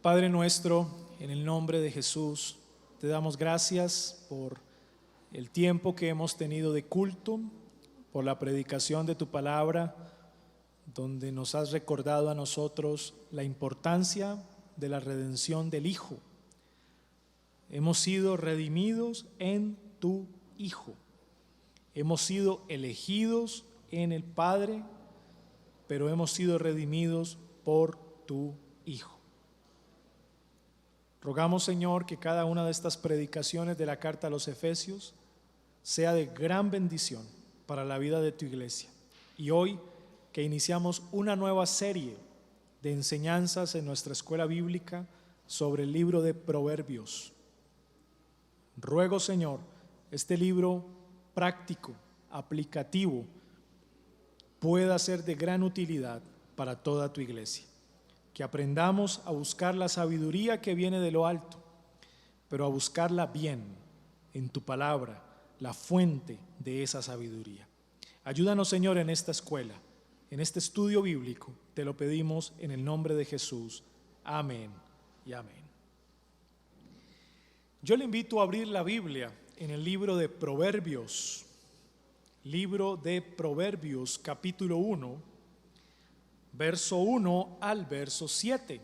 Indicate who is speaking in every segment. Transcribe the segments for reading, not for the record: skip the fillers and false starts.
Speaker 1: Padre nuestro, en el nombre de Jesús, te damos gracias por el tiempo que hemos tenido de culto, por la predicación de tu palabra, donde nos has recordado a nosotros la importancia de la redención del Hijo. Hemos sido redimidos en tu Hijo. Hemos sido elegidos en el Padre, pero hemos sido redimidos por tu Hijo. Rogamos, Señor, que cada una de estas predicaciones de la carta a los Efesios sea de gran bendición para la vida de tu iglesia. Y hoy que iniciamos una nueva serie de enseñanzas en nuestra escuela bíblica sobre el libro de Proverbios. Ruego, Señor, este libro práctico, aplicativo, pueda ser de gran utilidad para toda tu iglesia. Que aprendamos a buscar la sabiduría que viene de lo alto, pero a buscarla bien en tu palabra, la fuente de esa sabiduría. Ayúdanos, Señor, en esta escuela, en este estudio bíblico, te lo pedimos en el nombre de Jesús. Amén y amén. Yo le invito a abrir la Biblia en el libro de Proverbios, capítulo 1, verso 1 al verso 7.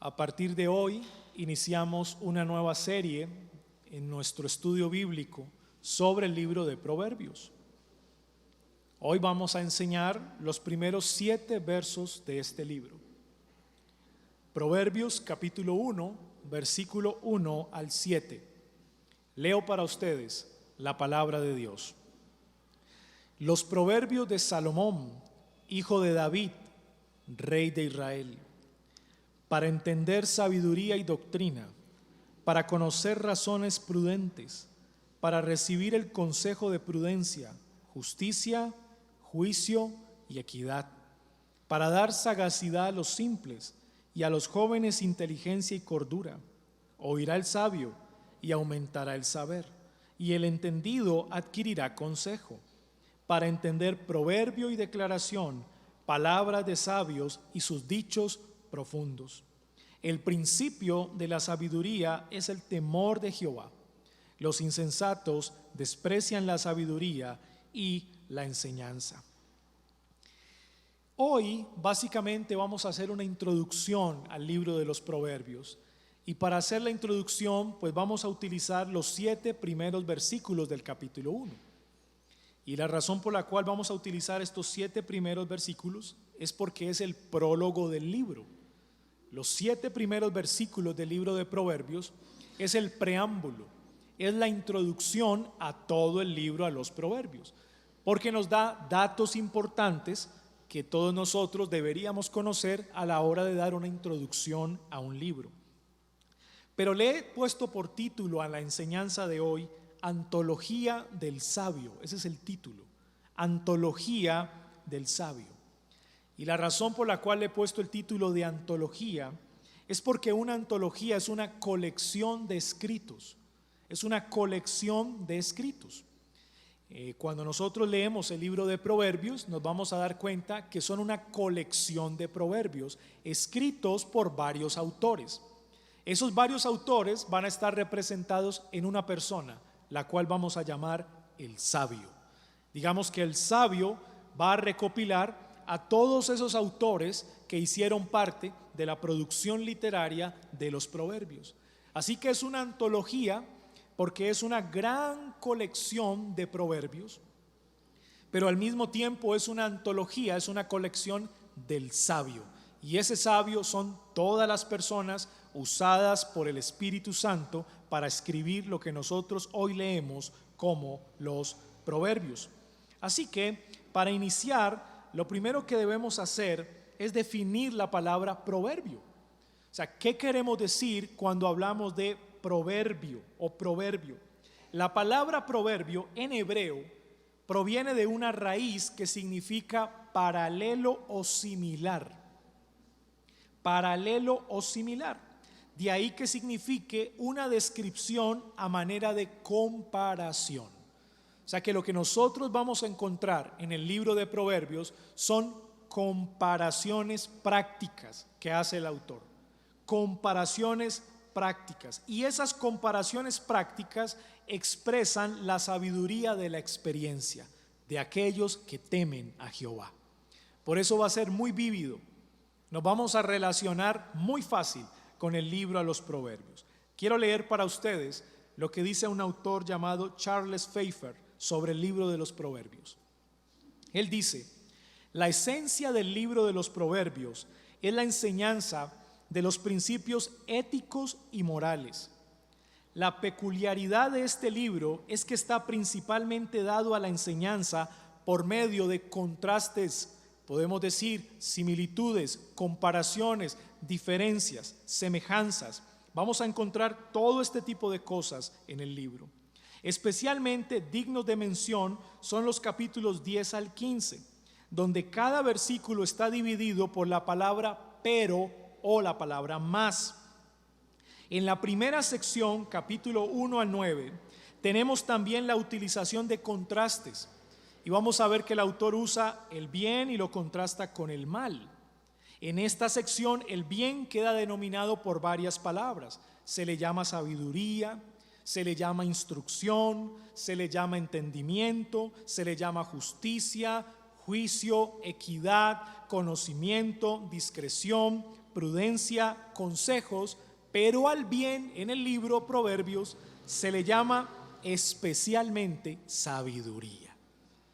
Speaker 1: A partir de hoy iniciamos una nueva serie en nuestro estudio bíblico sobre el libro de Proverbios. Hoy vamos a enseñar los primeros 7 versos de este libro. Proverbios capítulo 1, versículo 1 al 7. Leo para ustedes la palabra de Dios. Los proverbios de Salomón, hijo de David, rey de Israel, para entender sabiduría y doctrina, para conocer razones prudentes, para recibir el consejo de prudencia, justicia, juicio y equidad, para dar sagacidad a los simples y a los jóvenes inteligencia y cordura. Oirá el sabio y aumentará el saber, y el entendido adquirirá consejo, para entender proverbio y declaración, palabras de sabios y sus dichos profundos. El principio de la sabiduría es el temor de Jehová. Los insensatos desprecian la sabiduría y la enseñanza. Hoy básicamente vamos a hacer una introducción al libro de los Proverbios. Y para hacer la introducción, pues vamos a utilizar los 7 primeros versículos del capítulo 1. Y la razón por la cual vamos a utilizar estos 7 primeros versículos es porque es el prólogo del libro. Los 7 primeros versículos del libro de Proverbios es el preámbulo, es la introducción a todo el libro, a los Proverbios, porque nos da datos importantes que todos nosotros deberíamos conocer a la hora de dar una introducción a un libro. Pero le he puesto por título a la enseñanza de hoy Antología del Sabio. Ese es el título, Antología del Sabio. Y la razón por la cual le he puesto el título de antología es porque una antología es una colección de escritos. Es una colección de escritos. Cuando nosotros leemos el libro de Proverbios, nos vamos a dar cuenta que son una colección de proverbios escritos por varios autores. Esos varios autores van a estar representados en una persona, la cual vamos a llamar el sabio. Digamos que el sabio va a recopilar a todos esos autores que hicieron parte de la producción literaria de los proverbios. Así que es una antología porque es una gran colección de proverbios, pero al mismo tiempo es una antología, es una colección del sabio. Y ese sabio son todas las personas usadas por el Espíritu Santo para escribir lo que nosotros hoy leemos como los proverbios. Así que para iniciar, lo primero que debemos hacer es definir la palabra proverbio. O sea, ¿qué queremos decir cuando hablamos de proverbio o proverbio? La palabra proverbio en hebreo proviene de una raíz que significa paralelo o similar. Paralelo o similar. De ahí que signifique una descripción a manera de comparación. O sea que lo que nosotros vamos a encontrar en el libro de Proverbios son comparaciones prácticas que hace el autor. Comparaciones prácticas. Y esas comparaciones prácticas expresan la sabiduría de la experiencia de aquellos que temen a Jehová. Por eso va a ser muy vívido. Nos vamos a relacionar muy fácil con el libro a los Proverbios. Quiero leer para ustedes lo que dice un autor llamado Charles Pfeiffer sobre el libro de los Proverbios. Él dice: la esencia del libro de los Proverbios es la enseñanza de los principios éticos y morales. La peculiaridad de este libro es que está principalmente dado a la enseñanza por medio de contrastes, podemos decir similitudes, comparaciones, diferencias, semejanzas. Vamos a encontrar todo este tipo de cosas en el libro. Especialmente dignos de mención son los capítulos 10 al 15, donde cada versículo está dividido por la palabra pero o la palabra más. En la primera sección, capítulo 1 al 9, tenemos también la utilización de contrastes. Y vamos a ver que el autor usa el bien y lo contrasta con el mal. En esta sección el bien queda denominado por varias palabras. Se le llama sabiduría, se le llama instrucción, se le llama entendimiento, se le llama justicia, juicio, equidad, conocimiento, discreción, prudencia, consejos. Pero al bien en el libro Proverbios se le llama especialmente sabiduría.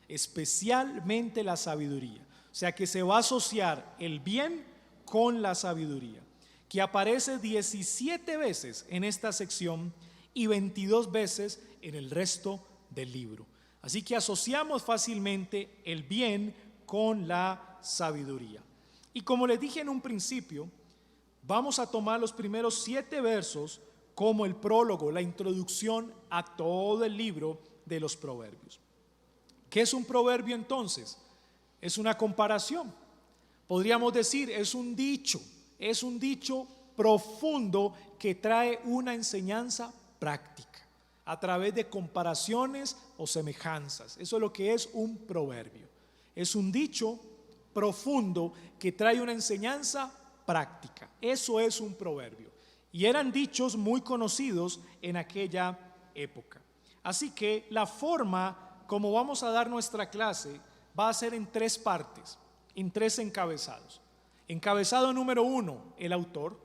Speaker 1: Especialmente la sabiduría. O sea que se va a asociar el bien con la sabiduría, que aparece 17 veces en esta sección y 22 veces en el resto del libro. Así que asociamos fácilmente el bien con la sabiduría. Y como les dije en un principio, vamos a tomar los primeros 7 versos como el prólogo, la introducción a todo el libro de los Proverbios. ¿Qué es un proverbio entonces? Es una comparación. Podríamos decir, es un dicho profundo que trae una enseñanza práctica a través de comparaciones o semejanzas. Eso es lo que es un proverbio. Es un dicho profundo que trae una enseñanza práctica. Eso es un proverbio. Y eran dichos muy conocidos en aquella época. Así que la forma como vamos a dar nuestra clase va a ser en 3 partes, en 3 encabezados. Encabezado número 1, el autor.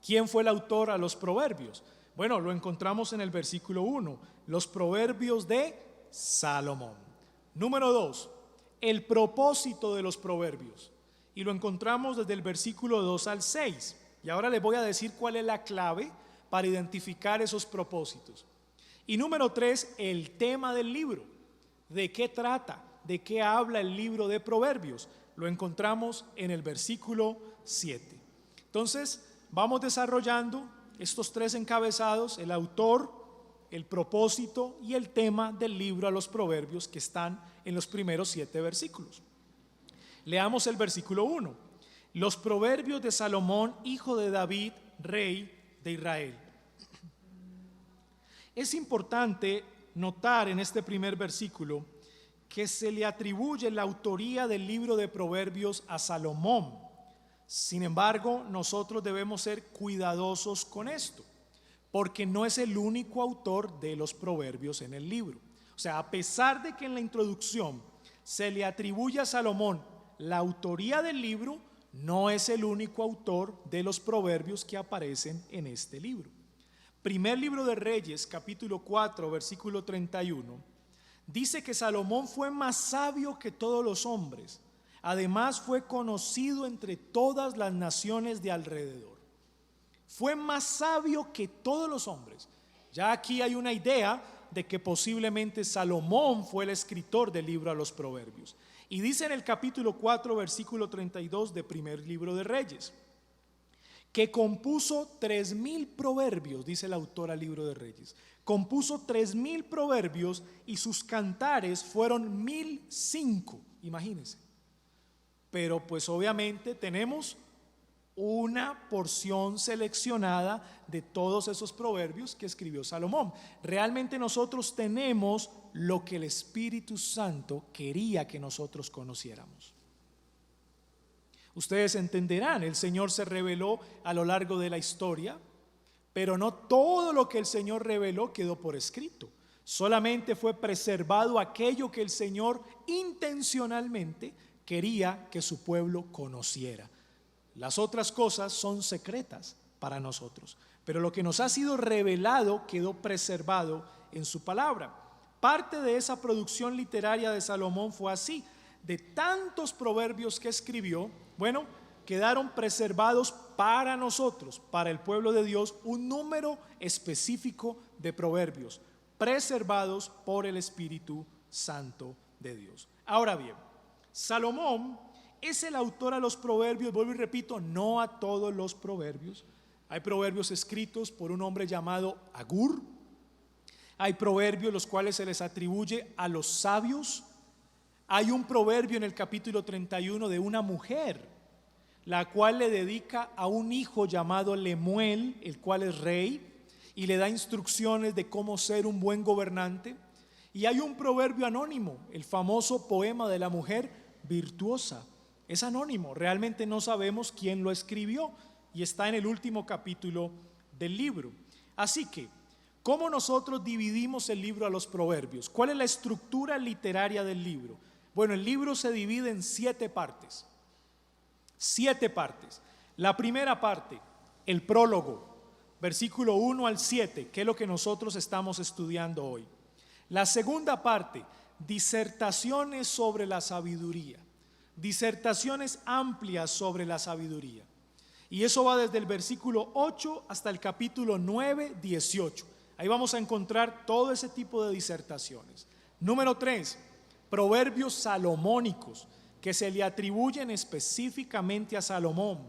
Speaker 1: ¿Quién fue el autor a los proverbios? Bueno, lo encontramos en el versículo 1, los proverbios de Salomón. Número 2, el propósito de los proverbios. Y lo encontramos desde el versículo 2 al 6. Y ahora les voy a decir cuál es la clave para identificar esos propósitos. Y número 3, el tema del libro. ¿De qué trata? ¿De qué habla el libro de Proverbios? Lo encontramos en el versículo 7. Entonces, vamos desarrollando estos 3 encabezados, el autor, el propósito y el tema del libro a los Proverbios, que están en los primeros 7 versículos. Leamos el versículo 1. Los proverbios de Salomón, hijo de David, rey de Israel. Es importante notar en este primer versículo que se le atribuye la autoría del libro de Proverbios a Salomón. Sin embargo, nosotros debemos ser cuidadosos con esto, porque no es el único autor de los proverbios en el libro. O sea, a pesar de que en la introducción se le atribuye a Salomón la autoría del libro, no es el único autor de los proverbios que aparecen en este libro. Primer libro de Reyes, capítulo 4, versículo 31, dice que Salomón fue más sabio que todos los hombres. Además fue conocido entre todas las naciones de alrededor. Fue más sabio que todos los hombres. Ya aquí hay una idea de que posiblemente Salomón fue el escritor del libro a los proverbios. Y dice en el capítulo 4, versículo 32 de primer libro de Reyes, que compuso 3,000 proverbios, dice el autor al libro de Reyes. Compuso 3,000 proverbios y sus cantares fueron 1,005, imagínense. Pero pues obviamente tenemos una porción seleccionada de todos esos proverbios que escribió Salomón. Realmente nosotros tenemos lo que el Espíritu Santo quería que nosotros conociéramos. Ustedes entenderán, el Señor se reveló a lo largo de la historia, pero no todo lo que el Señor reveló quedó por escrito. Solamente fue preservado aquello que el Señor intencionalmente quería que su pueblo conociera. Las otras cosas son secretas para nosotros, pero lo que nos ha sido revelado quedó preservado en su palabra. Parte de esa producción literaria de Salomón fue así. De tantos proverbios que escribió, bueno, quedaron preservados para nosotros, para el pueblo de Dios, un número específico de proverbios, preservados por el Espíritu Santo de Dios. Ahora bien, Salomón es el autor a los proverbios, vuelvo y repito, no a todos los proverbios. Hay proverbios escritos por un hombre llamado Agur. Hay proverbios los cuales se les atribuye a los sabios. Hay un proverbio en el capítulo 31 de una mujer, la cual le dedica a un hijo llamado Lemuel, el cual es rey, y le da instrucciones de cómo ser un buen gobernante. Y hay un proverbio anónimo, el famoso poema de la mujer virtuosa. Es anónimo, realmente no sabemos quién lo escribió y está en el último capítulo del libro. Así que, ¿cómo nosotros dividimos el libro a los proverbios? ¿Cuál es la estructura literaria del libro? Bueno, el libro se divide en 7 partes. 7 partes. La primera parte, el prólogo, versículo 1 al 7, que es lo que nosotros estamos estudiando hoy. La segunda parte, disertaciones sobre la sabiduría. Disertaciones amplias sobre la sabiduría. Y eso va desde el versículo 8 hasta el capítulo 9, 18. Ahí vamos a encontrar todo ese tipo de disertaciones. Número 3, proverbios salomónicos que se le atribuyen específicamente a Salomón.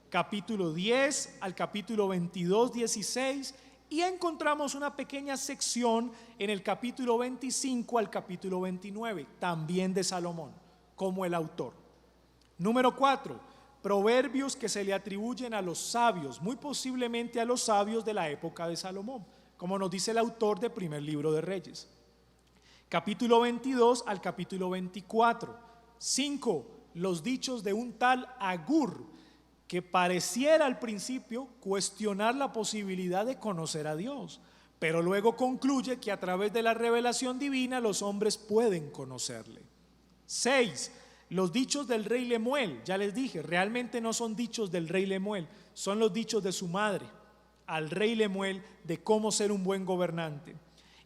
Speaker 1: Capítulo 10 al capítulo 22, 16. Y encontramos una pequeña sección en el capítulo 25 al capítulo 29, también de Salomón, como el autor. Número 4, proverbios que se le atribuyen a los sabios, muy posiblemente a los sabios de la época de Salomón, como nos dice el autor del primer libro de Reyes. Capítulo 22 al capítulo 24. 5, los dichos de un tal Agur, que pareciera al principio cuestionar la posibilidad de conocer a Dios, pero luego concluye que a través de la revelación divina los hombres pueden conocerle. 6, los dichos del rey Lemuel. Ya les dije, realmente no son dichos del rey Lemuel, son los dichos de su madre al rey Lemuel de cómo ser un buen gobernante.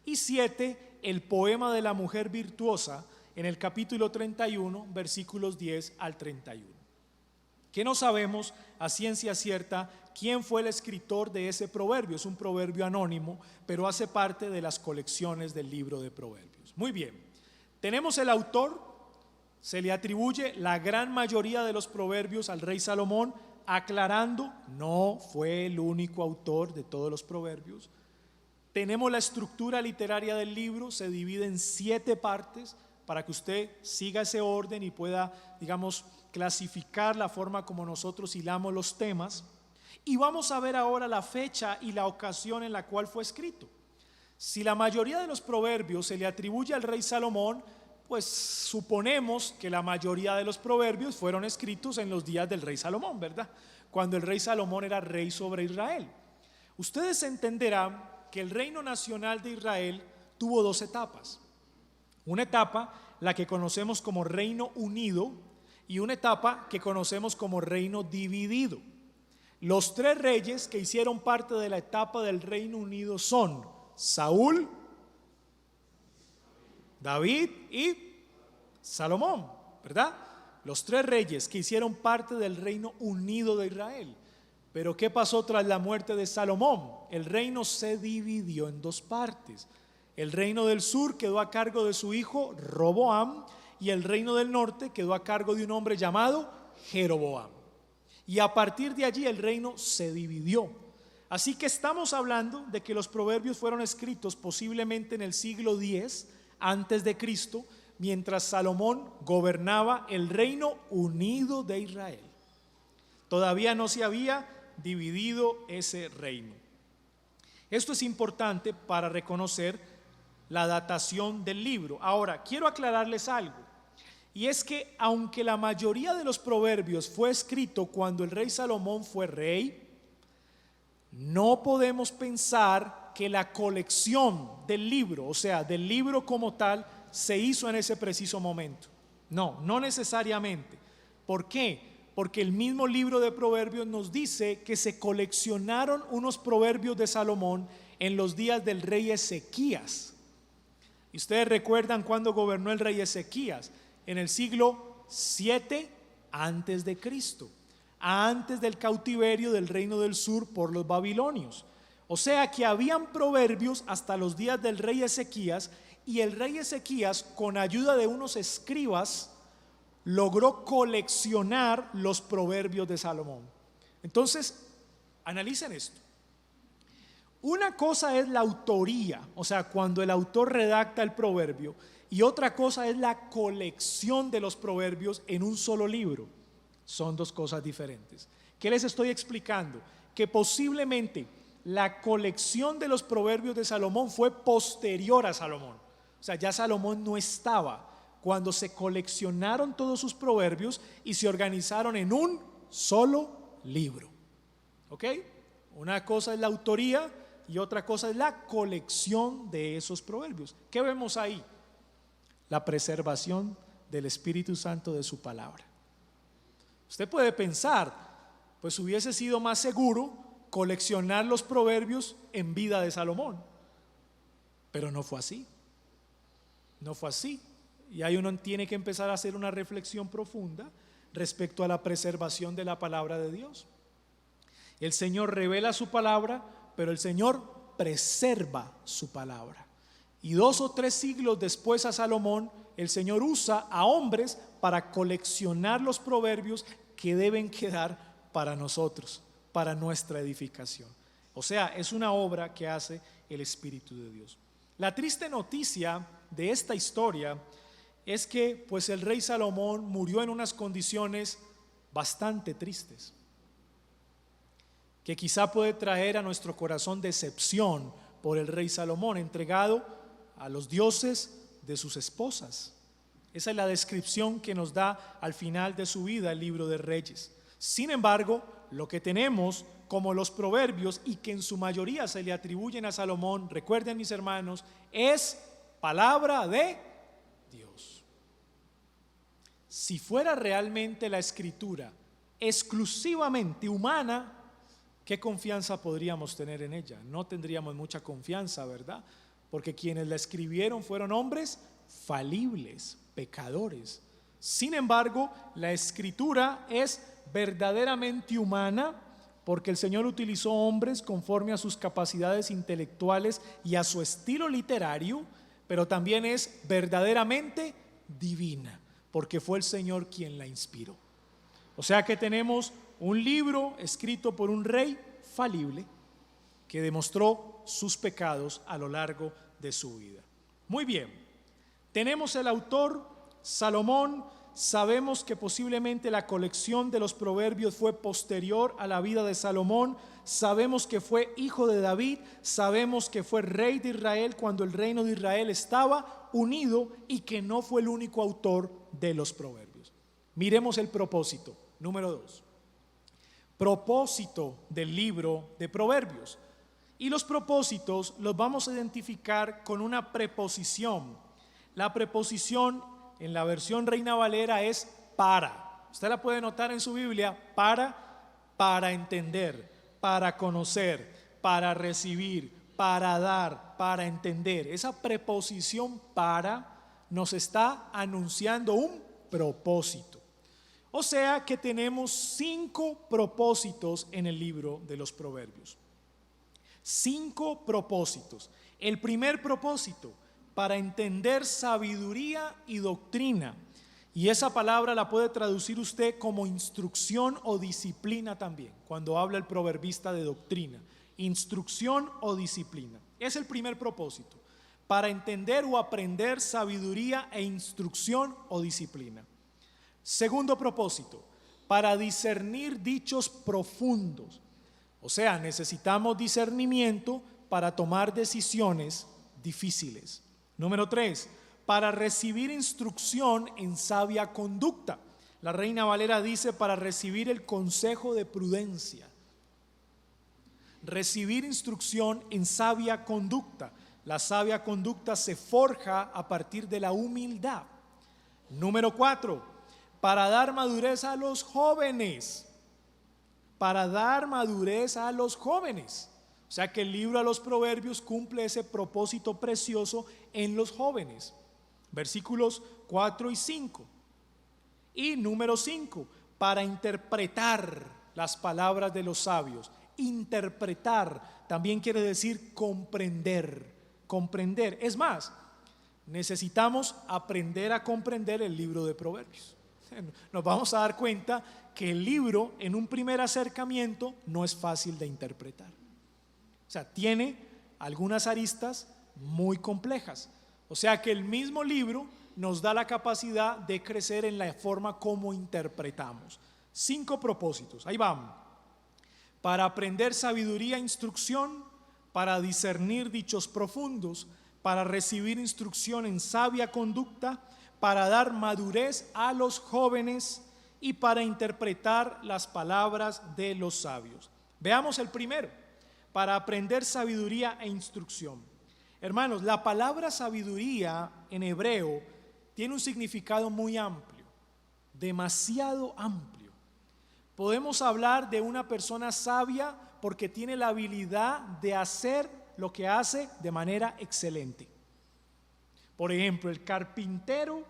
Speaker 1: Y 7, el poema de la mujer virtuosa en el capítulo 31, versículos 10 al 31. Que no sabemos a ciencia cierta quién fue el escritor de ese proverbio. Es un proverbio anónimo, pero hace parte de las colecciones del libro de Proverbios. Muy bien, tenemos el autor. Se le atribuye la gran mayoría de los proverbios al rey Salomón, aclarando, no fue el único autor de todos los proverbios. Tenemos la estructura literaria del libro, se divide en 7 partes para que usted siga ese orden y pueda, digamos, clasificar la forma como nosotros hilamos los temas. Y vamos a ver ahora la fecha y la ocasión en la cual fue escrito. Si la mayoría de los proverbios se le atribuye al rey Salomón, pues suponemos que la mayoría de los proverbios fueron escritos en los días del rey Salomón, ¿verdad? Cuando el rey Salomón era rey sobre Israel. Ustedes entenderán que el reino nacional de Israel tuvo 2 etapas. Una etapa, la que conocemos como reino unido, y una etapa que conocemos como reino dividido. Los 3 reyes que hicieron parte de la etapa del reino unido son Saúl, David y Salomón, ¿verdad? Los 3 reyes que hicieron parte del reino unido de Israel. Pero ¿qué pasó tras la muerte de Salomón? El reino se dividió en 2 partes. El reino del sur quedó a cargo de su hijo Roboam y el reino del norte quedó a cargo de un hombre llamado Jeroboam. Y a partir de allí el reino se dividió. Así que estamos hablando de que los proverbios fueron escritos posiblemente en el siglo X antes de Cristo, mientras Salomón gobernaba el reino unido de Israel. Todavía no se había dividido ese reino. Esto es importante para reconocer la datación del libro. Ahora, quiero aclararles algo, Y es que aunque la mayoría de los proverbios fue escrito cuando el rey Salomón fue rey, no podemos pensar que la colección del libro, o sea, del libro como tal, se hizo en ese preciso momento. No, no necesariamente. ¿Por qué? Porque el mismo libro de Proverbios nos dice que se coleccionaron unos proverbios de Salomón en los días del rey Ezequías. Y ustedes recuerdan cuando gobernó el rey Ezequías, en el siglo 7 antes de Cristo, antes del cautiverio del reino del sur por los babilonios. O sea que habían proverbios hasta los días del rey Ezequías, y el rey Ezequías, con ayuda de unos escribas, logró coleccionar los proverbios de Salomón. Entonces, analicen esto. Una cosa es la autoría, o sea, cuando el autor redacta el proverbio, y otra cosa es la colección de los proverbios en un solo libro. Son dos cosas diferentes. ¿Qué les estoy explicando? Que posiblemente la colección de los proverbios de Salomón fue posterior a Salomón. O sea, ya Salomón no estaba cuando se coleccionaron todos sus proverbios y se organizaron en un solo libro. ¿Ok? Una cosa es la autoría y otra cosa es la colección de esos proverbios. ¿Qué vemos ahí? La preservación del Espíritu Santo de su palabra. Usted puede pensar, pues hubiese sido más seguro coleccionar los proverbios en vida de Salomón, pero no fue así. No fue así. Y ahí uno tiene que empezar a hacer una reflexión profunda respecto a la preservación de la palabra de Dios. El Señor revela su palabra, pero el Señor preserva su palabra. Y 2 o 3 siglos después a Salomón, el Señor usa a hombres para coleccionar los proverbios que deben quedar para nosotros, para nuestra edificación. O sea, es una obra que hace el Espíritu de Dios. La triste noticia de esta historia es que pues el rey Salomón murió en unas condiciones bastante tristes, que quizá puede traer a nuestro corazón decepción por el rey Salomón, entregado a los dioses de sus esposas. Esa es la descripción que nos da al final de su vida el libro de Reyes. Sin embargo, lo que tenemos como los proverbios, y que en su mayoría se le atribuyen a Salomón, recuerden mis hermanos, es palabra de Dios. Si fuera realmente la escritura exclusivamente humana, ¿qué confianza podríamos tener en ella? No tendríamos mucha confianza, ¿verdad? Porque quienes la escribieron fueron hombres falibles, pecadores. Sin embargo, la escritura es verdaderamente humana, porque el Señor utilizó hombres conforme a sus capacidades intelectuales y a su estilo literario, pero también es verdaderamente divina, porque fue el Señor quien la inspiró. O sea que tenemos un libro escrito por un rey falible que demostró sus pecados a lo largo de su vida. Muy bien, tenemos el autor Salomón. Sabemos que posiblemente la colección de los proverbios fue posterior a la vida de Salomón. Sabemos que fue hijo de David. Sabemos que fue rey de Israel cuando el reino de Israel estaba unido, y que no fue el único autor de los proverbios. Miremos el propósito. Número 2. Propósito del libro de Proverbios. Y los propósitos los vamos a identificar con una preposición. La preposición en la versión Reina Valera es para. Usted la puede notar en su Biblia: para entender, para conocer, para recibir, para dar, para entender. Esa preposición para nos está anunciando un propósito. O sea que tenemos 5 propósitos en el libro de los Proverbios. 5 propósitos. El primer propósito: para entender sabiduría y doctrina. Y esa palabra la puede traducir usted como instrucción o disciplina también, cuando habla el proverbista de doctrina. Instrucción o disciplina. Es el primer propósito: para entender o aprender sabiduría e instrucción o disciplina. Segundo propósito: para discernir dichos profundos. O sea, necesitamos discernimiento para tomar decisiones difíciles. Número 3, para recibir instrucción en sabia conducta. La Reina Valera dice para recibir el consejo de prudencia. Recibir instrucción en sabia conducta. La sabia conducta se forja a partir de la humildad. Número 4, para dar madurez a los jóvenes. Para dar madurez a los jóvenes. O sea que el libro de los Proverbios cumple ese propósito precioso en los jóvenes. Versículos 4 y 5. Y número 5, para interpretar las palabras de los sabios. Interpretar también quiere decir comprender. Comprender. Es más, necesitamos aprender a comprender el libro de Proverbios. Nos vamos a dar cuenta que el libro en un primer acercamiento no es fácil de interpretar. O sea, tiene algunas aristas muy complejas. O sea que el mismo libro nos da la capacidad de crecer en la forma como interpretamos. 5 propósitos, ahí vamos. Para aprender sabiduría e instrucción, para discernir dichos profundos, para recibir instrucción en sabia conducta, para dar madurez a los jóvenes y para interpretar las palabras de los sabios. Veamos el primero, para aprender sabiduría e instrucción. Hermanos, la palabra sabiduría en hebreo tiene un significado muy amplio, demasiado amplio. Podemos hablar de una persona sabia porque tiene la habilidad de hacer lo que hace de manera excelente. Por ejemplo, el carpintero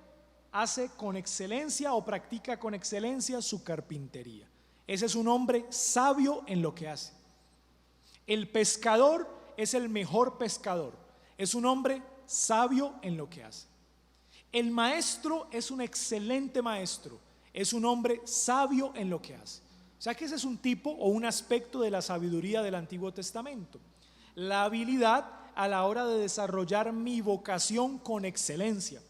Speaker 1: hace con excelencia o practica con excelencia su carpintería. Ese es un hombre sabio en lo que hace. El pescador es el mejor pescador. Es un hombre sabio en lo que hace. El maestro es un excelente maestro. Es un hombre sabio en lo que hace. O sea que ese es un tipo o un aspecto de la sabiduría del Antiguo Testamento. La habilidad a la hora de desarrollar mi vocación con excelencia.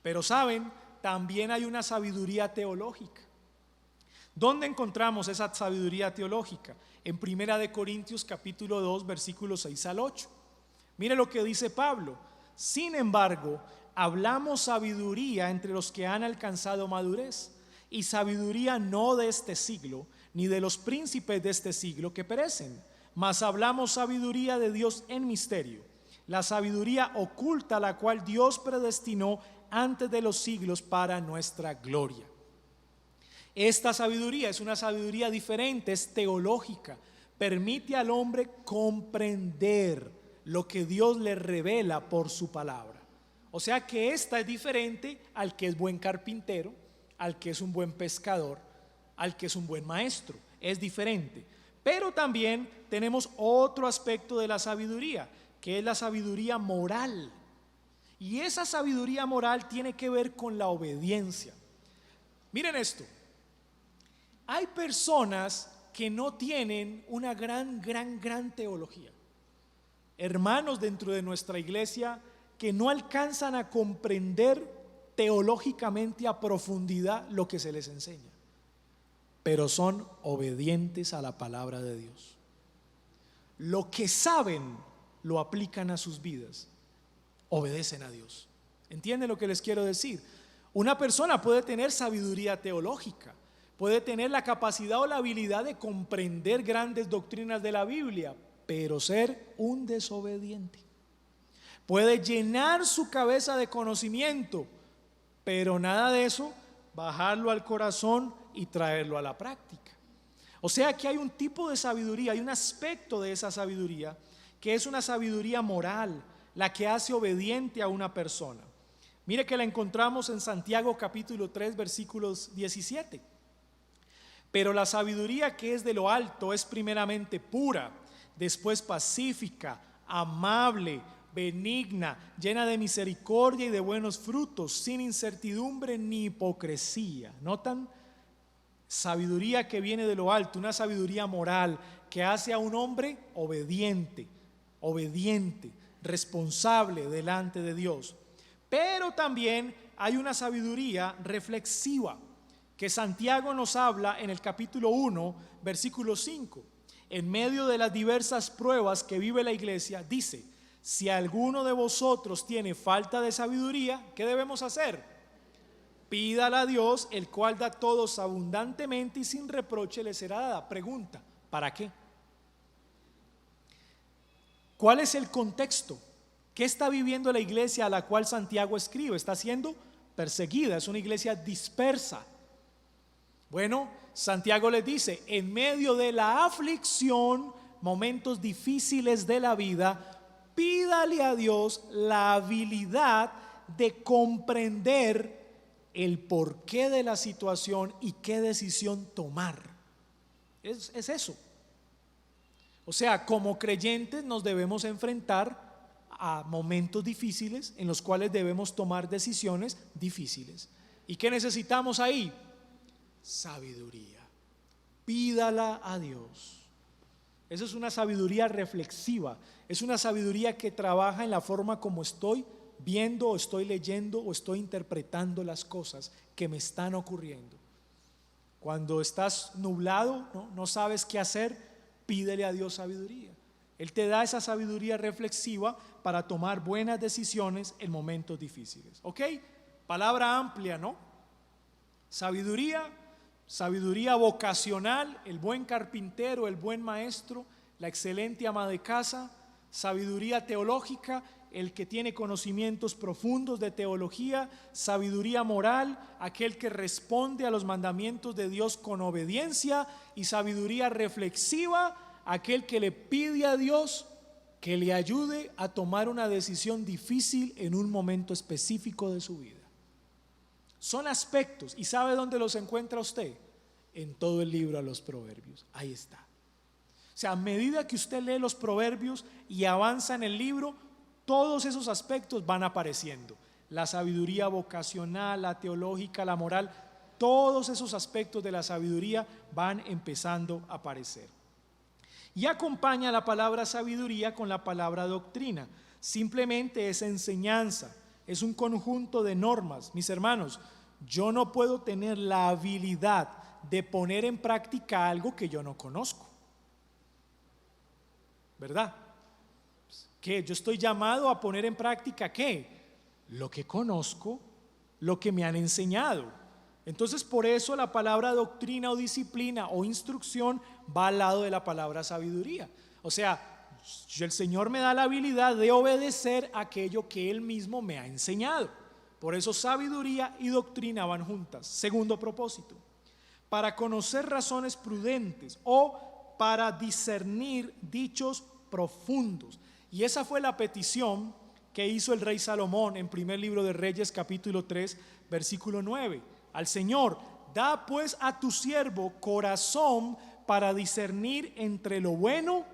Speaker 1: Pero saben, también hay una sabiduría teológica. ¿Dónde encontramos esa sabiduría teológica? En 1 Corintios capítulo 2, versículos 6 al 8. Mire lo que dice Pablo. Sin embargo, hablamos sabiduría entre los que han alcanzado madurez, y sabiduría no de este siglo, ni de los príncipes de este siglo que perecen, mas hablamos sabiduría de Dios en misterio, la sabiduría oculta la cual Dios predestinó antes de los siglos para nuestra gloria. Esta sabiduría es una sabiduría diferente, es teológica, permite al hombre comprender lo que Dios le revela por su palabra. O sea que esta es diferente al que es buen carpintero, al que es un buen pescador, al que es un buen maestro. Es diferente. Pero también tenemos otro aspecto de la sabiduría, que es la sabiduría moral. Y esa sabiduría moral tiene que ver con la obediencia. Miren esto. Hay personas que no tienen una gran teología. Hermanos dentro de nuestra iglesia que no alcanzan a comprender teológicamente a profundidad lo que se les enseña, pero son obedientes a la palabra de Dios. Lo que saben lo aplican a sus vidas, obedecen a Dios. ¿Entienden lo que les quiero decir? Una persona puede tener sabiduría teológica, puede tener la capacidad o la habilidad de comprender grandes doctrinas de la Biblia, pero ser un desobediente. Puede llenar su cabeza de conocimiento, pero nada de eso, bajarlo al corazón y traerlo a la práctica. O sea que hay un tipo de sabiduría, hay un aspecto de esa sabiduría que es una sabiduría moral, la que hace obediente a una persona. Mire que la encontramos en Santiago capítulo 3 versículos 17. Pero la sabiduría que es de lo alto es primeramente pura, después pacífica, amable, benigna, llena de misericordia y de buenos frutos, sin incertidumbre ni hipocresía. ¿Notan? Sabiduría que viene de lo alto, una sabiduría moral que hace a un hombre obediente, responsable delante de Dios. Pero también hay una sabiduría reflexiva que Santiago nos habla en el capítulo 1, versículo 5. En medio de las diversas pruebas que vive la iglesia, dice: Si alguno de vosotros tiene falta de sabiduría, ¿qué debemos hacer? Pídala a Dios, el cual da a todos abundantemente y sin reproche le será dada. Pregunta, ¿para qué? ¿Cuál es el contexto? ¿Qué está viviendo la iglesia a la cual Santiago escribe? Está siendo perseguida, es una iglesia dispersa. Bueno, Santiago les dice, en medio de la aflicción, momentos difíciles de la vida, pídale a Dios la habilidad de comprender el porqué de la situación y qué decisión tomar. Es eso. O sea, como creyentes nos debemos enfrentar a momentos difíciles en los cuales debemos tomar decisiones difíciles. ¿Y qué necesitamos ahí? Sabiduría. Pídala a Dios. Esa es una sabiduría reflexiva, es una sabiduría que trabaja en la forma como estoy viendo o estoy leyendo o estoy interpretando las cosas que me están ocurriendo. Cuando estás nublado, no sabes qué hacer, pídele a Dios sabiduría. Él te da esa sabiduría reflexiva para tomar buenas decisiones en momentos difíciles. ¿Ok? Palabra amplia, ¿no? Sabiduría vocacional, el buen carpintero, el buen maestro, la excelente ama de casa. Sabiduría teológica, el que tiene conocimientos profundos de teología. Sabiduría moral, aquel que responde a los mandamientos de Dios con obediencia. Y sabiduría reflexiva, aquel que le pide a Dios que le ayude a tomar una decisión difícil en un momento específico de su vida. Son aspectos, ¿y sabe dónde los encuentra usted? En todo el libro de los Proverbios. Ahí está. O sea, a medida que usted lee los Proverbios y avanza en el libro, todos esos aspectos van apareciendo. La sabiduría vocacional, la teológica, la moral, todos esos aspectos de la sabiduría van empezando a aparecer. Y acompaña la palabra sabiduría con la palabra doctrina. Simplemente es enseñanza, es un conjunto de normas. Mis hermanos, yo no puedo tener la habilidad de poner en práctica algo que yo no conozco, ¿verdad? ¿Qué? Yo estoy llamado a poner en práctica ¿qué? Lo que conozco, lo que me han enseñado. Entonces, por eso la palabra doctrina o disciplina o instrucción va al lado de la palabra sabiduría. O sea, el Señor me da la habilidad de obedecer aquello que Él mismo me ha enseñado. Por eso sabiduría y doctrina van juntas. Segundo propósito, para conocer razones prudentes o para discernir dichos profundos. Y esa fue la petición que hizo el rey Salomón en primer libro de Reyes capítulo 3 versículo 9. Al Señor, da pues a tu siervo corazón para discernir entre lo bueno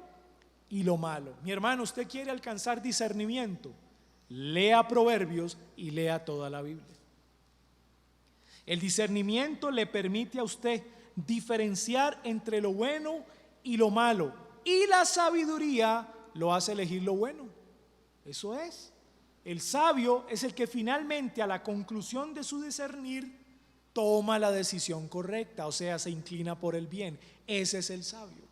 Speaker 1: y lo malo. Mi hermano, ¿usted quiere alcanzar discernimiento? Lea Proverbios y lea toda la Biblia. El discernimiento le permite a usted diferenciar entre lo bueno y lo malo, y la sabiduría lo hace elegir lo bueno. Eso es. El sabio es el que finalmente, a la conclusión de su discernir, toma la decisión correcta, o sea, se inclina por el bien. Ese es el sabio.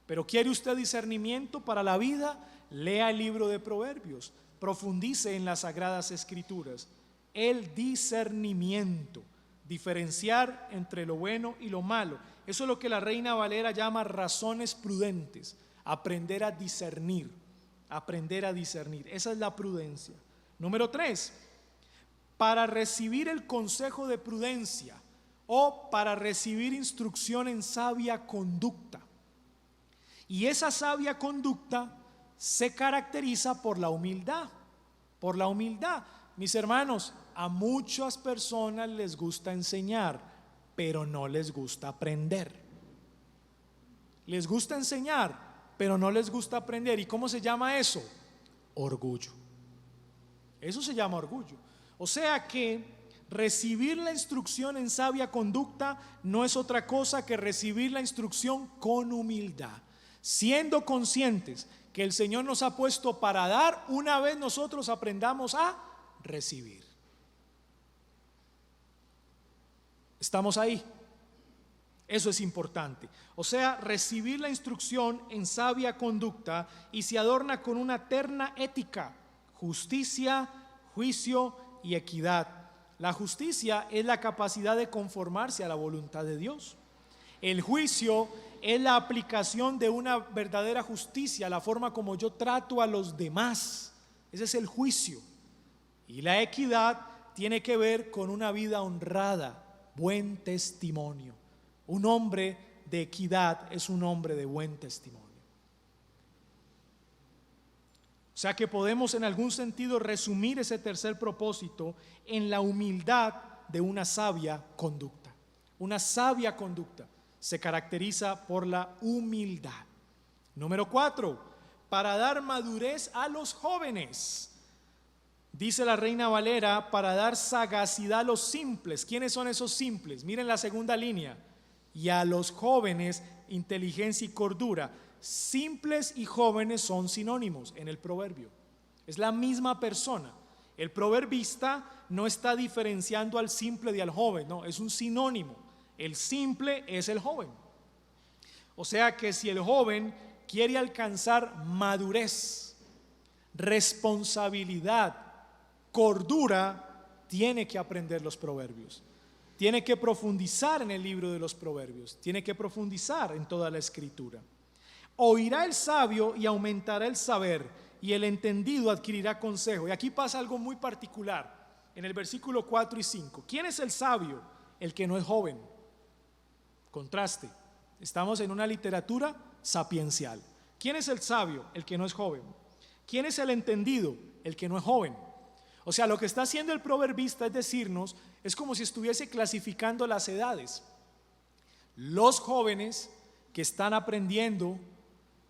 Speaker 1: Pero ¿quiere usted discernimiento para la vida? Lea el libro de Proverbios, profundice en las Sagradas Escrituras. El discernimiento, diferenciar entre lo bueno y lo malo. Eso es lo que la Reina Valera llama razones prudentes. Aprender a discernir, aprender a discernir. Esa es la prudencia. Número 3, para recibir el consejo de prudencia o para recibir instrucción en sabia conducta. Y esa sabia conducta se caracteriza por la humildad. Por la humildad. Mis hermanos, a muchas personas les gusta enseñar, pero no les gusta aprender. Les gusta enseñar, pero no les gusta aprender. ¿Y cómo se llama eso? Orgullo. Eso se llama orgullo. O sea que recibir la instrucción en sabia conducta no es otra cosa que recibir la instrucción con humildad, siendo conscientes que el Señor nos ha puesto para dar una vez nosotros aprendamos a recibir. ¿Estamos ahí? Eso es importante. O sea, recibir la instrucción en sabia conducta y se adorna con una terna ética: justicia, juicio y equidad. La justicia es la capacidad de conformarse a la voluntad de Dios. El juicio es la aplicación de una verdadera justicia, la forma como yo trato a los demás. Ese es el juicio. Y la equidad tiene que ver con una vida honrada, buen testimonio. Un hombre de equidad es un hombre de buen testimonio. O sea que podemos en algún sentido resumir ese tercer propósito en la humildad de una sabia conducta. Una sabia conducta se caracteriza por la humildad. Número 4, para dar madurez a los jóvenes. Dice la Reina Valera, para dar sagacidad a los simples. ¿Quiénes son esos simples? Miren la segunda línea. Y a los jóvenes, inteligencia y cordura. Simples y jóvenes son sinónimos en el proverbio. Es la misma persona. El proverbista no está diferenciando al simple de al joven, no, es un sinónimo. El simple es el joven. O sea que si el joven quiere alcanzar madurez, responsabilidad, cordura, tiene que aprender los proverbios. Tiene que profundizar en el libro de los proverbios. Tiene que profundizar en toda la escritura. Oirá el sabio y aumentará el saber, y el entendido adquirirá consejo. Y aquí pasa algo muy particular en el versículo 4 y 5. ¿Quién es el sabio? El que no es joven. Contraste. Estamos en una literatura sapiencial. ¿Quién es el sabio? El que no es joven. ¿Quién es el entendido? El que no es joven. O sea, lo que está haciendo el proverbista es decirnos, es como si estuviese clasificando las edades. Los jóvenes que están aprendiendo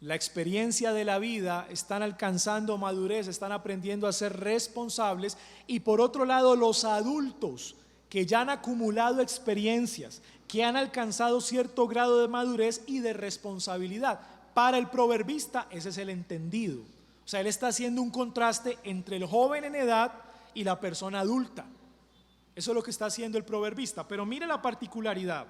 Speaker 1: la experiencia de la vida, están alcanzando madurez, están aprendiendo a ser responsables, y por otro lado los adultos que ya han acumulado experiencias, que han alcanzado cierto grado de madurez y de responsabilidad. Para el proverbista ese es el entendido. O sea, él está haciendo un contraste entre el joven en edad y la persona adulta. Eso es lo que está haciendo el proverbista. Pero mire la particularidad.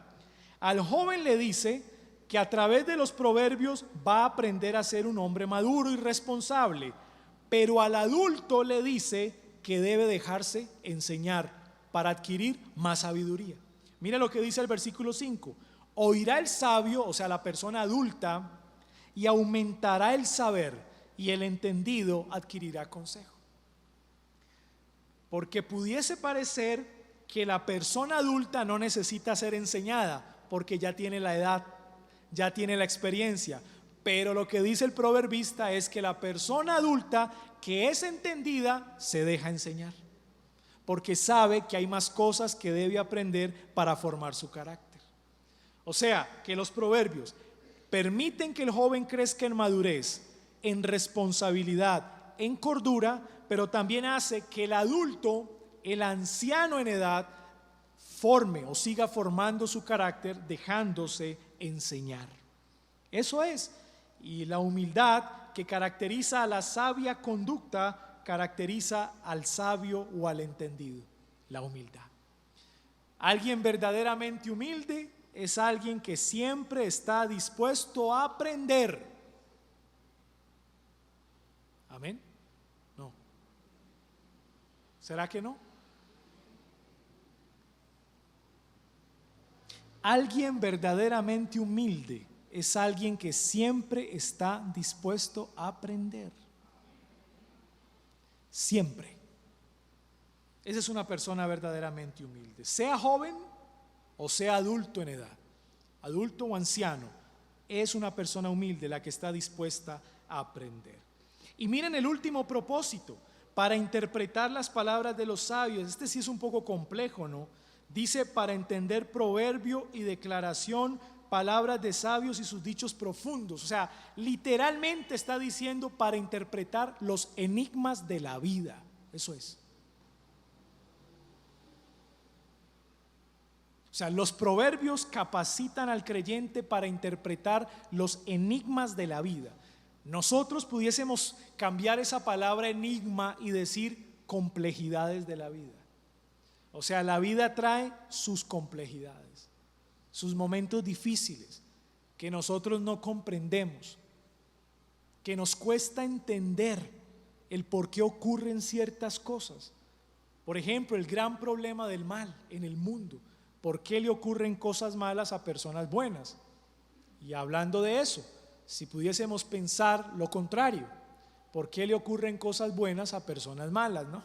Speaker 1: Al joven le dice que a través de los proverbios va a aprender a ser un hombre maduro y responsable, pero al adulto le dice que debe dejarse enseñar para adquirir más sabiduría. Mira lo que dice el versículo 5: oirá el sabio, o sea la persona adulta, y aumentará el saber, y el entendido adquirirá consejo. Porque pudiese parecer que la persona adulta no necesita ser enseñada porque ya tiene la edad, ya tiene la experiencia, pero lo que dice el proverbista es que la persona adulta que es entendida se deja enseñar, porque sabe que hay más cosas que debe aprender para formar su carácter. O sea, que los proverbios permiten que el joven crezca en madurez, en responsabilidad, en cordura, pero también hace que el adulto, el anciano en edad, forme o siga formando su carácter dejándose enseñar. Eso es. Y la humildad que caracteriza a la sabia conducta caracteriza al sabio o al entendido. La humildad. Alguien verdaderamente humilde es alguien que siempre está dispuesto a aprender. ¿Amén? No. ¿Será que no? Alguien verdaderamente humilde es alguien que siempre está dispuesto a aprender. Siempre. Esa es una persona verdaderamente humilde. Sea joven o sea adulto en edad, adulto o anciano, es una persona humilde la que está dispuesta a aprender. Y miren el último propósito, para interpretar las palabras de los sabios. Este sí es un poco complejo, ¿no? Dice para entender proverbio y declaración, palabras de sabios y sus dichos profundos. O sea, literalmente está diciendo para interpretar los enigmas de la vida. Eso es. O sea, los proverbios capacitan al creyente para interpretar los enigmas de la vida. Nosotros pudiésemos cambiar esa palabra enigma y decir complejidades de la vida. O sea, la vida trae sus complejidades, sus momentos difíciles que nosotros no comprendemos, que nos cuesta entender el por qué ocurren ciertas cosas. Por ejemplo, el gran problema del mal en el mundo. ¿Por qué le ocurren cosas malas a personas buenas? Y hablando de eso, si pudiésemos pensar lo contrario, ¿por qué le ocurren cosas buenas a personas malas, no?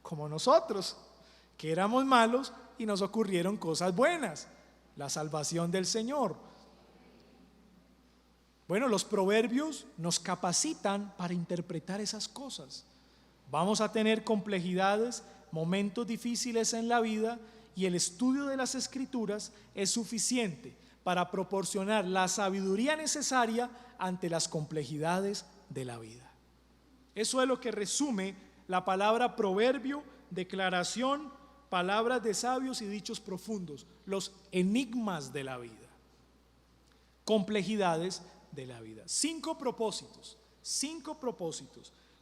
Speaker 1: Como nosotros, que éramos malos y nos ocurrieron cosas buenas, la salvación del Señor. Bueno, los proverbios nos capacitan para interpretar esas cosas. Vamos a tener complejidades, momentos difíciles en la vida, y el estudio de las Escrituras es suficiente para proporcionar la sabiduría necesaria ante las complejidades de la vida. Eso es lo que resume la palabra proverbio, declaración, palabras de sabios y dichos profundos, los enigmas de la vida, complejidades de la vida. 5 propósitos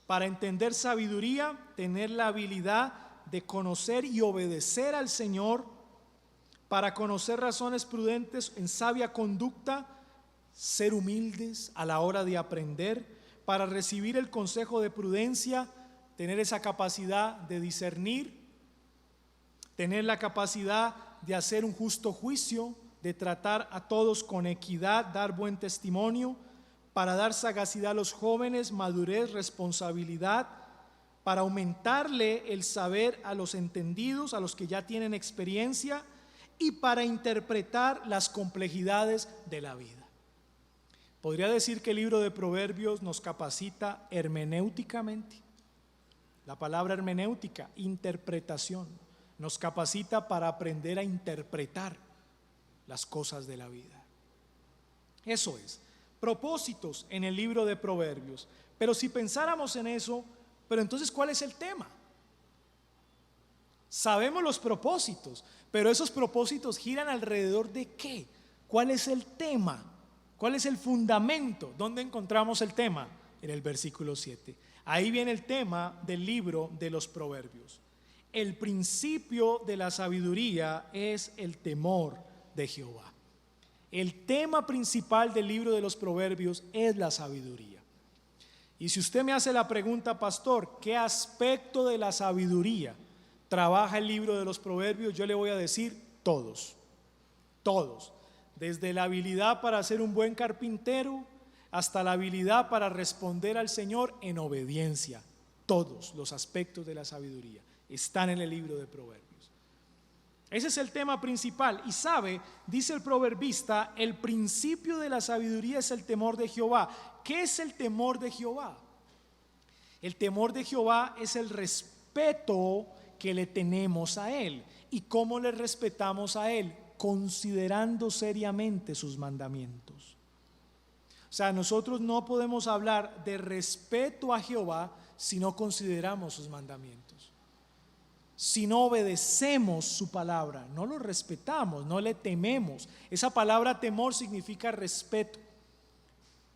Speaker 1: para entender sabiduría: tener la habilidad de conocer y obedecer al Señor, para conocer razones prudentes en sabia conducta, ser humildes a la hora de aprender, para recibir el consejo de prudencia, tener esa capacidad de discernir, tener la capacidad de hacer un justo juicio, de tratar a todos con equidad, dar buen testimonio, para dar sagacidad a los jóvenes, madurez, responsabilidad, para aumentarle el saber a los entendidos, a los que ya tienen experiencia, y para interpretar las complejidades de la vida. Podría decir que el libro de Proverbios nos capacita hermenéuticamente. La palabra hermenéutica, interpretación, nos capacita para aprender a interpretar las cosas de la vida. Eso es, propósitos en el libro de Proverbios. Pero si pensáramos en eso, pero entonces, ¿cuál es el tema? Sabemos los propósitos, pero esos propósitos giran alrededor de ¿qué? ¿Cuál es el tema? ¿Cuál es el fundamento? ¿Dónde encontramos el tema? En el versículo 7. Ahí viene el tema del libro de los Proverbios. El principio de la sabiduría es el temor de Jehová. El tema principal del libro de los Proverbios es la sabiduría. Y si usted me hace la pregunta, pastor, ¿qué aspecto de la sabiduría trabaja el libro de los Proverbios? Yo le voy a decir todos, desde la habilidad para ser un buen carpintero hasta la habilidad para responder al Señor en obediencia. Todos los aspectos de la sabiduría están en el libro de Proverbios. Ese es el tema principal. Y sabe, dice el proverbista, el principio de la sabiduría es el temor de Jehová. ¿Qué es el temor de Jehová? El temor de Jehová es el respeto que le tenemos a Él. ¿Y cómo le respetamos a Él? Considerando seriamente sus mandamientos. O sea, nosotros no podemos hablar de respeto a Jehová si no consideramos sus mandamientos. Si no obedecemos su palabra, no lo respetamos, no le tememos. Esa palabra temor significa respeto,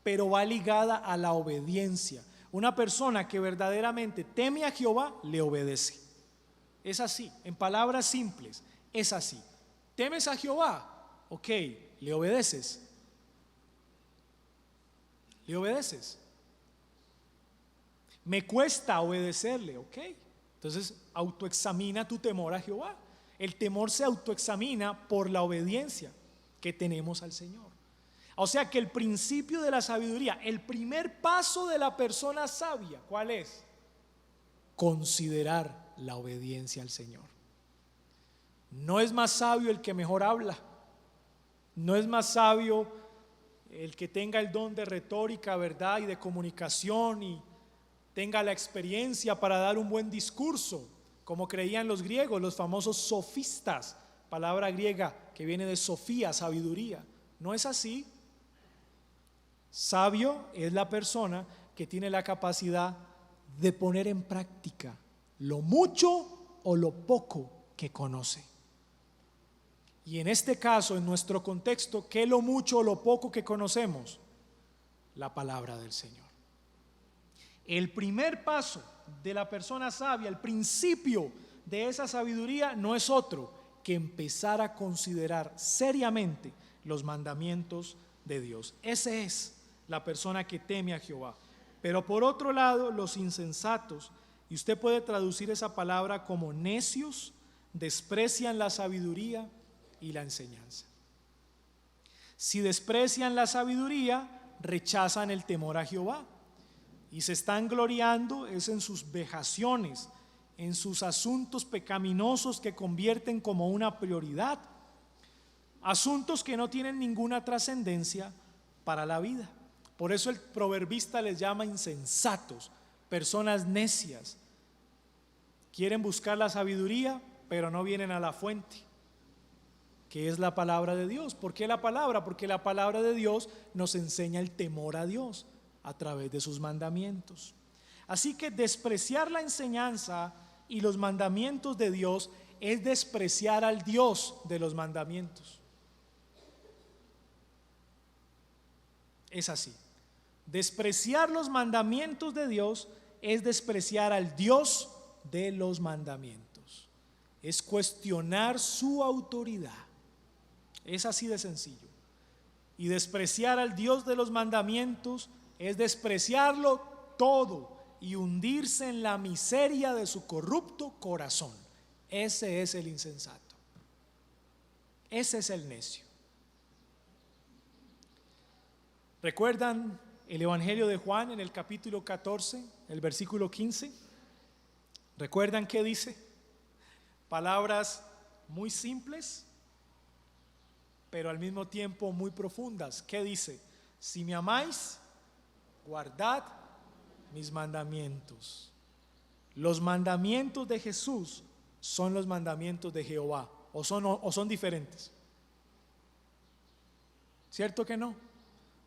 Speaker 1: pero va ligada a la obediencia. Una persona que verdaderamente teme a Jehová le obedece. Es así, en palabras simples, es así. ¿Temes a Jehová? Ok, le obedeces. Le obedeces. Me cuesta obedecerle, ok. Entonces, autoexamina tu temor a Jehová. El temor se autoexamina por la obediencia que tenemos al Señor. O sea que el principio de la sabiduría, el primer paso de la persona sabia, ¿cuál es? Considerar la obediencia al Señor. No es más sabio el que mejor habla. No es más sabio el que tenga el don de retórica, verdad, y de comunicación, y tenga la experiencia para dar un buen discurso, como creían los griegos, los famosos sofistas, palabra griega que viene de sofía, sabiduría. No es así. Sabio es la persona que tiene la capacidad de poner en práctica lo mucho o lo poco que conoce. Y en este caso, en nuestro contexto, ¿qué es lo mucho o lo poco que conocemos? La palabra del Señor. El primer paso de la persona sabia, el principio de esa sabiduría no es otro, que empezar a considerar seriamente los mandamientos de Dios. Esa es la persona que teme a Jehová. Pero por otro lado, los insensatos, y usted puede traducir esa palabra como necios, desprecian la sabiduría y la enseñanza. Si desprecian la sabiduría, rechazan el temor a Jehová y se están gloriando es en sus vejaciones, en sus asuntos pecaminosos que convierten como una prioridad, asuntos que no tienen ninguna trascendencia para la vida. Por eso el proverbista les llama insensatos, personas necias. Quieren buscar la sabiduría, pero no vienen a la fuente, que es la palabra de Dios. ¿Por qué la palabra? Porque la palabra de Dios nos enseña el temor a Dios a través de sus mandamientos. Así que despreciar la enseñanza y los mandamientos de Dios es despreciar al Dios de los mandamientos. Es así. Despreciar los mandamientos de Dios es despreciar al Dios de los mandamientos. Es cuestionar su autoridad. Es así de sencillo. Y despreciar al Dios de los mandamientos es despreciarlo todo y hundirse en la miseria de su corrupto corazón. Ese es el insensato. Ese es el necio. ¿Recuerdan el Evangelio de Juan en el capítulo 14, el versículo 15? ¿Recuerdan qué dice? Palabras muy simples, pero al mismo tiempo muy profundas. ¿Qué dice? Si me amáis, guardad mis mandamientos. Los mandamientos de Jesús son los mandamientos de Jehová, o son diferentes. ¿Cierto que no?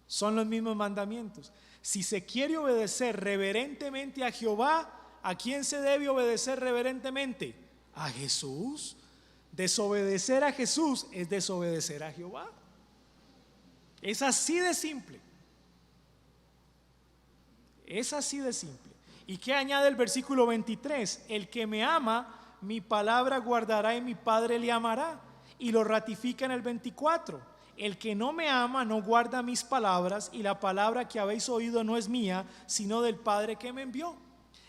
Speaker 1: Son los mismos mandamientos. Si se quiere obedecer reverentemente a Jehová, ¿a quién se debe obedecer reverentemente? A Jesús. Desobedecer a Jesús es desobedecer a Jehová. Es así de simple. Es así de simple. ¿Y qué añade el versículo 23? El que me ama, mi palabra guardará y mi Padre le amará. Y lo ratifica en el 24. El que no me ama no guarda mis palabras, y la palabra que habéis oído no es mía, sino del Padre que me envió.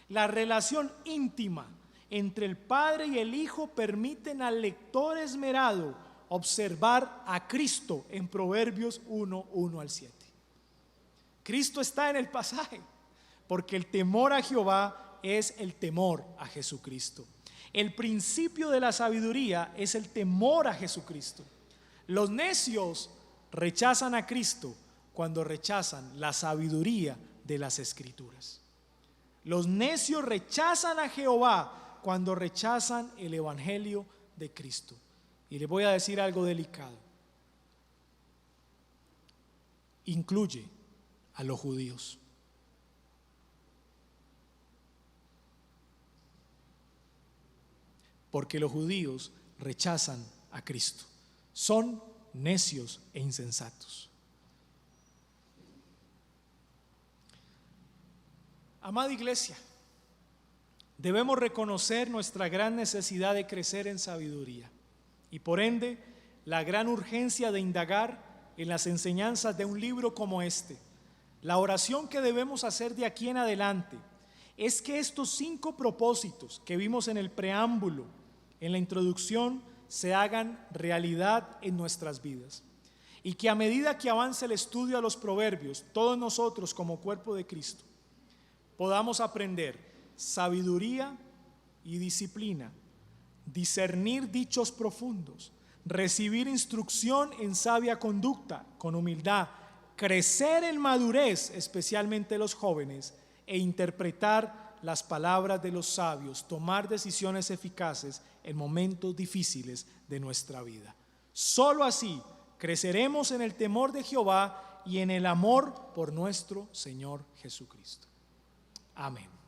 Speaker 1: La relación íntima entre el Padre y el Hijo permiten al lector esmerado observar a Cristo en Proverbios 1:1 al 7. Cristo está en el pasaje, porque el temor a Jehová es el temor a Jesucristo. El principio de la sabiduría es el temor a Jesucristo. Los necios rechazan a Cristo cuando rechazan la sabiduría de las Escrituras. Los necios rechazan a Jehová cuando rechazan el Evangelio de Cristo. Y les voy a decir algo delicado. Incluye a los judíos. Porque los judíos rechazan a Cristo. Son necios e insensatos. Amada iglesia, debemos reconocer nuestra gran necesidad de crecer en sabiduría y por ende la gran urgencia de indagar en las enseñanzas de un libro como este. La oración que debemos hacer de aquí en adelante es que estos 5 propósitos que vimos en el preámbulo, en la introducción, se hagan realidad en nuestras vidas y que a medida que avance el estudio a los proverbios, todos nosotros como cuerpo de Cristo podamos aprender sabiduría y disciplina, discernir dichos profundos, recibir instrucción en sabia conducta con humildad, crecer en madurez, especialmente los jóvenes, e interpretar las palabras de los sabios, tomar decisiones eficaces en momentos difíciles de nuestra vida. Solo así creceremos en el temor de Jehová y en el amor por nuestro Señor Jesucristo. Amén.